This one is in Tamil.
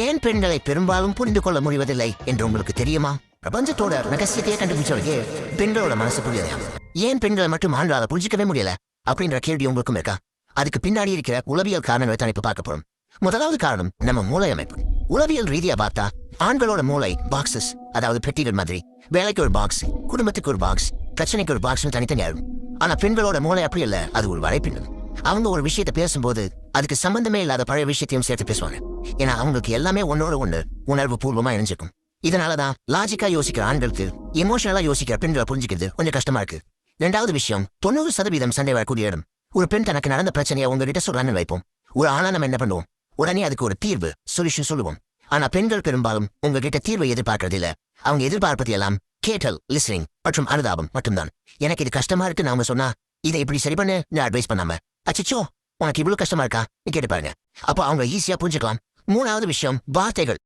ஏன் பெண்களை பெரும்பாலும் புரிந்து கொள்ள முடிவதில்லை என்று உங்களுக்கு தெரியுமா? பிரபஞ்சத்தோட ரகசியத்தையே கண்டுபிடிச்சவங்க பெண்களோட மனசு புரியலையா? ஏன் பெண்களை மட்டும் ஆண்களால புரிஞ்சிக்கவே முடியல அப்படின்ற கேள்வி உங்களுக்கும் இருக்கா? அதுக்கு பின்னாடி இருக்கிற உளவியல் காரணங்களை தான் இப்ப பார்க்க போறோம். முதலாவது காரணம் நம்ம மூளை அமைப்பு. உளவியல் ரீதியா பார்த்தா ஆண்களோட மூளை பாக்ஸஸ், அதாவது பெட்டிகள் மாதிரி. வேலைக்கு ஒரு பாக்ஸ், குடும்பத்துக்கு ஒரு பாக்ஸ், பிரச்சனைக்கு ஒரு பாக்ஸ் தனித்தனியா இருக்கும். ஆனா பெண்களோட மூளை அப்படி இல்ல, அது ஒரு வலைப்பின்னல். அவங்க ஒரு விஷயத்த பேசும்போது அதுக்கு சம்பந்தமே இல்லாத பழைய விஷயத்தையும் சேர்த்து பேசுவாங்க. ஏன்னா அவங்களுக்கு எல்லாமே ஒன்னோட ஒண்ணு உணர்வு பூர்வமா இணைஞ்சிருக்கும். இதனாலதான் லாஜிக்கா யோசிக்கிற ஆண்களுக்கு எமோஷனலா யோசிக்கிற பெண்களை புரிஞ்சுக்கிறது கொஞ்சம் கஷ்டமா இருக்கு. 2வது விஷயம், 90% சண்டை வரக்கூடிய இடம். ஒரு பெண் தனக்கு நடந்த பிரச்சனையை உங்ககிட்ட சொல்றான்னு வைப்போம். ஒரு ஆணா நம்ம என்ன பண்ணுவோம்? உடனே அதுக்கு ஒரு தீர்வு, சொல்யூஷன் சொல்லுவோம். ஆனா பெண்கள் பெரும்பாலும் உங்ககிட்ட தீர்வை எதிர்பார்க்கறது இல்ல. அவங்க எதிர்பார்ப்பது எல்லாம் கேட்டல், லிசனிங் மற்றும் அனுதாபம் மட்டும்தான். எனக்கு இது கஷ்டமா இருக்கு நாம சொன்னா இதை இப்படி சரி பண்ணு அட்வைஸ் பண்ணாம, அச்சோ உனக்கு இவ்வளவு கஷ்டமா இருக்கா கேட்டு பாருங்க. அப்போ அவங்க ஈஸியா புரிஞ்சுக்கலாம். 3வது விஷயம், வார்த்தைகள்.